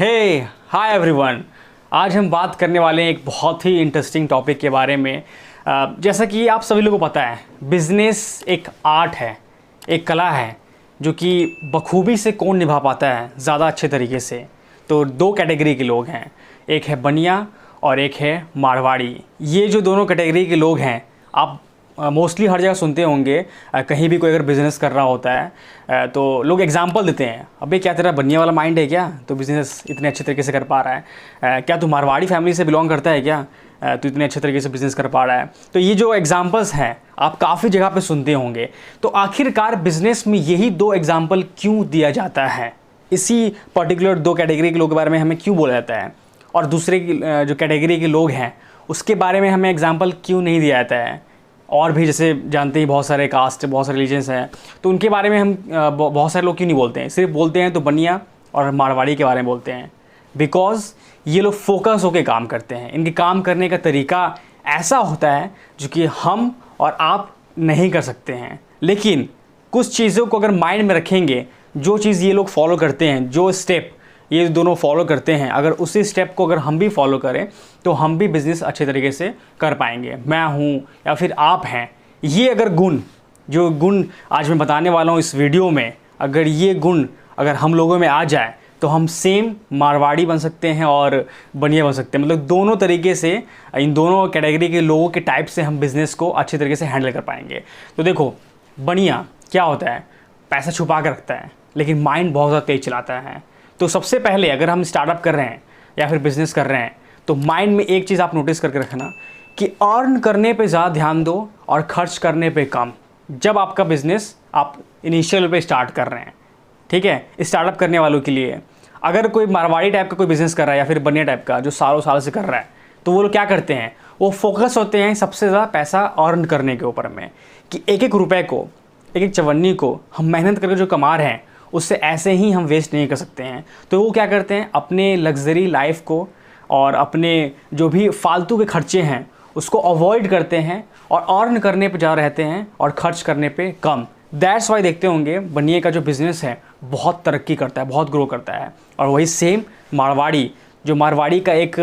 हे hi everyone. आज हम बात करने वाले हैं एक बहुत ही इंटरेस्टिंग टॉपिक के बारे में। जैसा कि आप सभी लोगों को पता है, बिजनेस एक आर्ट है, एक कला है जो कि बखूबी से कौन निभा पाता है ज़्यादा अच्छे तरीके से। तो दो कैटेगरी के लोग हैं, एक है बनिया और एक है मारवाड़ी। ये जो दोनों कैटेगरी के लोग हैं, आप मोस्टली हर जगह सुनते होंगे। कहीं भी कोई अगर बिज़नेस कर रहा होता है तो लोग एग्जांपल देते हैं, अबे क्या तेरा बनिया वाला माइंड है क्या, तो बिज़नेस इतने अच्छे तरीके से कर पा रहा है। क्या तू मारवाड़ी फैमिली से बिलोंग करता है क्या, तो इतने अच्छे तरीके से बिज़नेस कर पा रहा है। तो ये जो एग्जांपल्स हैं आप काफ़ी जगह पे सुनते होंगे। तो आखिरकार बिज़नेस में यही दो एग्जांपल क्यों दिया जाता है, इसी पर्टिकुलर दो कैटेगरी के लोगों के बारे में हमें क्यों बोला जाता है, और दूसरे जो कैटेगरी के लोग हैं उसके बारे में हमें एग्जांपल क्यों नहीं दिया जाता है। और भी जैसे जानते ही बहुत सारे कास्ट, बहुत सारे रिलीजन्स हैं, तो उनके बारे में हम बहुत सारे लोग क्यों नहीं बोलते हैं। सिर्फ बोलते हैं तो बनिया और मारवाड़ी के बारे में बोलते हैं, बिकॉज़ ये लोग फोकस होकर काम करते हैं। इनके काम करने का तरीका ऐसा होता है जो कि हम और आप नहीं कर सकते हैं। लेकिन कुछ चीज़ों को अगर माइंड में रखेंगे, जो चीज़ ये लोग फॉलो करते हैं, जो स्टेप ये दोनों फॉलो करते हैं, अगर उसी स्टेप को अगर हम भी फॉलो करें तो हम भी बिज़नेस अच्छे तरीके से कर पाएंगे। मैं हूँ या फिर आप हैं, ये अगर जो गुण आज मैं बताने वाला हूँ इस वीडियो में, अगर ये गुण अगर हम लोगों में आ जाए तो हम सेम मारवाड़ी बन सकते हैं और बनिया बन सकते हैं। मतलब दोनों तरीके से, इन दोनों कैटेगरी के लोगों के टाइप से हम बिज़नेस को अच्छे तरीके से हैंडल कर पाएंगे। तो देखो, बनिया क्या होता है, पैसा छुपा कर रखता है लेकिन माइंड बहुत ज़्यादा तेज चलाता है। तो सबसे पहले अगर हम स्टार्टअप कर रहे हैं या फिर बिज़नेस कर रहे हैं तो माइंड में एक चीज़ आप नोटिस करके रखना कि अर्न करने पे ज़्यादा ध्यान दो और खर्च करने पे कम। जब आपका बिज़नेस आप इनिशियल पे स्टार्ट कर रहे हैं, ठीक है, स्टार्टअप करने वालों के लिए। अगर कोई मारवाड़ी टाइप का कोई बिज़नेस कर रहा है या फिर बनिया टाइप का जो सालों साल से कर रहा है, तो वो लोग क्या करते हैं, वो फोकस होते हैं सबसे ज़्यादा पैसा अर्न करने के ऊपर में, कि एक एक रुपये को, एक एक चवन्नी को हम मेहनत करके जो कमा रहे हैं उससे ऐसे ही हम वेस्ट नहीं कर सकते हैं। तो वो क्या करते हैं, अपने लग्जरी लाइफ को और अपने जो भी फालतू के खर्चे हैं उसको अवॉइड करते हैं और अर्न करने पे जा रहते हैं और खर्च करने पे कम। दैट्स वाई देखते होंगे बनिए का जो बिज़नेस है बहुत तरक्की करता है, बहुत ग्रो करता है। और वही सेम मारवाड़ी का एक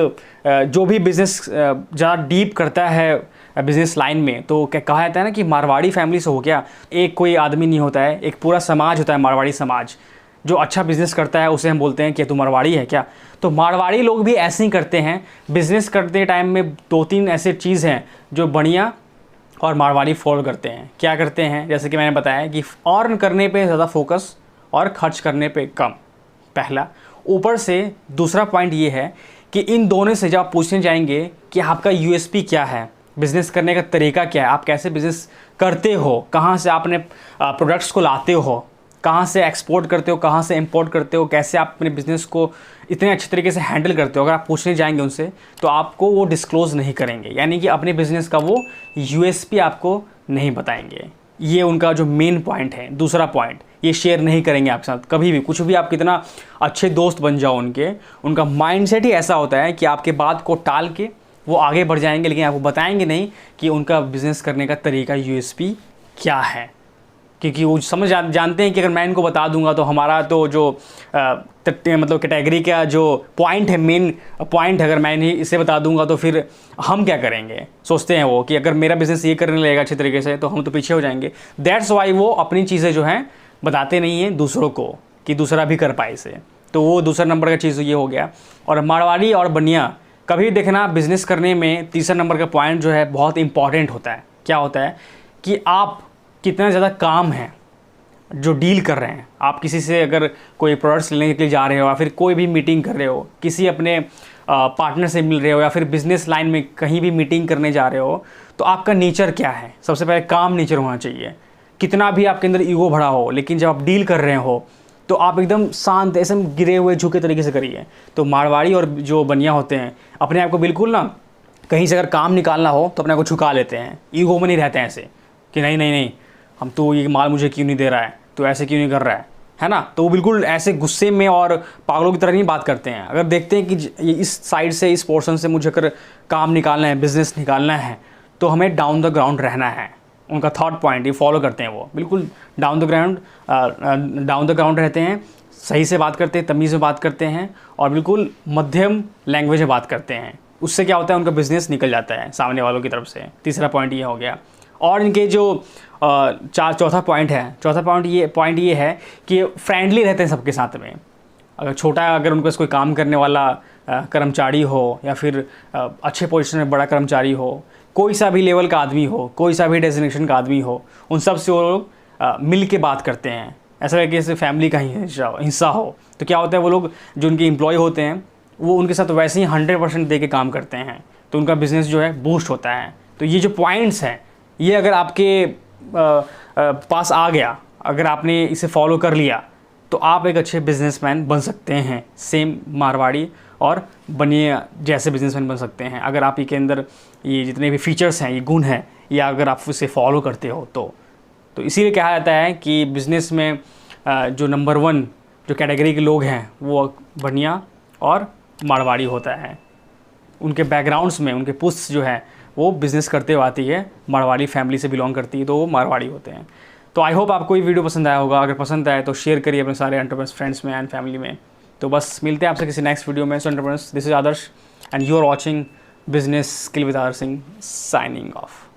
जो भी बिज़नेस ज़्यादा डीप करता है बिज़नेस लाइन में, तो क्या कहा जाता है ना कि मारवाड़ी फैमिली से हो गया, एक कोई आदमी नहीं होता है, एक पूरा समाज होता है, मारवाड़ी समाज। जो अच्छा बिज़नेस करता है उसे हम बोलते हैं कि तू मारवाड़ी है क्या। तो मारवाड़ी लोग भी ऐसे ही करते हैं बिज़नेस करते टाइम में। दो तीन ऐसे चीज़ हैं जो बनिया और मारवाड़ी फॉलो करते हैं। क्या करते हैं, जैसे कि मैंने बताया कि अर्न करने पे ज़्यादा फोकस और खर्च करने पे कम, पहला। ऊपर से दूसरा पॉइंट ये है कि इन दोनों से जब आप पूछने जाएंगे कि आपका यूएसपी क्या है, बिज़नेस करने का तरीका क्या है, आप कैसे बिज़नेस करते हो, कहाँ से आपने प्रोडक्ट्स को लाते हो, कहाँ से एक्सपोर्ट करते हो, कहाँ से इंपोर्ट करते हो, कैसे आप अपने बिज़नेस को इतने अच्छे तरीके से हैंडल करते हो, अगर आप पूछने जाएंगे उनसे तो आपको वो डिस्क्लोज़ नहीं करेंगे, यानी कि अपने बिज़नेस का वो यूएसपी आपको नहीं बताएंगे। ये उनका जो मेन पॉइंट है। दूसरा पॉइंट, ये शेयर नहीं करेंगे आपके साथ कभी भी, कुछ भी। आप कितना अच्छे दोस्त बन जाओ उनका माइंडसेट ही ऐसा होता है कि आपके बात को टाल के वो आगे बढ़ जाएंगे, लेकिन आपको बताएंगे नहीं कि उनका बिज़नेस करने का तरीका यूएसपी क्या है। क्योंकि वो जानते हैं कि अगर मैं इनको बता दूंगा तो हमारा तो जो मतलब कैटेगरी का जो पॉइंट है, मेन पॉइंट है, अगर मैं इसे बता दूंगा तो फिर हम क्या करेंगे। सोचते हैं वो कि अगर मेरा बिज़नेस ये करने लगेगा अच्छे तरीके से तो हम तो पीछे हो जाएंगे। दैट्स वाई वो अपनी चीज़ें जो हैं बताते नहीं हैं दूसरों को कि दूसरा भी कर पाए इसे। तो वो दूसरा नंबर का चीज़ ये हो गया। और मारवाड़ी और बनिया, कभी देखना बिज़नेस करने में तीसरा नंबर का पॉइंट जो है बहुत इंपॉर्टेंट होता है। क्या होता है कि आप कितना ज़्यादा काम है जो डील कर रहे हैं। आप किसी से अगर कोई प्रोडक्ट्स लेने के लिए जा रहे हो या फिर कोई भी मीटिंग कर रहे हो, किसी अपने पार्टनर से मिल रहे हो या फिर बिज़नेस लाइन में कहीं भी मीटिंग करने जा रहे हो, तो आपका नेचर क्या है। सबसे पहले काम नेचर होना चाहिए। कितना भी आपके अंदर ईगो भरा हो, लेकिन जब आप डील कर रहे हो तो आप एकदम शांत, ऐसे गिरे हुए झुके तरीके से करिए। तो मारवाड़ी और जो बनिया होते हैं अपने आप को बिल्कुल ना, कहीं से अगर काम निकालना हो तो अपने आप को झुका लेते हैं, ईगो में नहीं रहते हैं ऐसे कि नहीं हम तो ये माल मुझे क्यों नहीं दे रहा है, तो ऐसे क्यों नहीं कर रहा है ना। तो वो बिल्कुल ऐसे गुस्से में और पागलों की तरह नहीं बात करते हैं। अगर देखते हैं कि इस साइड से, इस पोर्शन से मुझे अगर काम निकालना है, बिज़नेस निकालना है, तो हमें डाउन द ग्राउंड रहना है। उनका थॉट पॉइंट ये फॉलो करते हैं, वो बिल्कुल डाउन द ग्राउंड रहते हैं, सही से बात करते हैं, तमीज़ में बात करते हैं और बिल्कुल मध्यम लैंग्वेज में बात करते हैं। उससे क्या होता है, उनका बिज़नेस निकल जाता है सामने वालों की तरफ से। तीसरा पॉइंट ये हो गया। और इनके जो चौथा पॉइंट ये है कि फ्रेंडली रहते हैं सबके साथ में। अगर उनके पास कोई काम करने वाला कर्मचारी हो या फिर अच्छे पोजीशन में बड़ा कर्मचारी हो, कोई सा भी लेवल का आदमी हो, कोई सा भी डेजिग्नेशन का आदमी हो, उन सब से वो लोग मिल के बात करते हैं। ऐसा लगे कि जैसे फैमिली का ही हिस्सा हो। तो क्या होता है, वो लोग जो उनके एम्प्लॉय होते हैं वो उनके साथ वैसे ही 100% दे के काम करते हैं, तो उनका बिज़नेस जो है बूस्ट होता है। तो ये जो पॉइंट्स हैं, ये अगर आपके पास आ गया, अगर आपने इसे फॉलो कर लिया, तो आप एक अच्छे बिजनेसमैन बन सकते हैं। सेम मारवाड़ी और बनिए जैसे बिजनेसमैन बन सकते हैं अगर आप के अंदर ये जितने भी फीचर्स हैं, ये गुण हैं, या अगर आप उसे फॉलो करते हो तो इसीलिए कहा जाता है कि बिज़नेस में जो नंबर 1 जो कैटेगरी के लोग हैं वो बनिया और मारवाड़ी होता है। उनके बैकग्राउंड्स में उनके पुश्त जो है वो बिज़नेस करते हुए आती है, मारवाड़ी फैमिली से बिलोंग करती है, तो वो मारवाड़ी होते हैं। तो आई होप आपको ये वीडियो पसंद आया होगा। अगर पसंद आए तो शेयर करिए अपने सारे एंटरप्रेन्योर्स फ्रेंड्स में एंड फैमिली में। तो बस मिलते हैं आपसे किसी नेक्स्ट वीडियो में। So entrepreneurs, this is Adarsh and you are watching business skill with Adarsh Singh, signing of.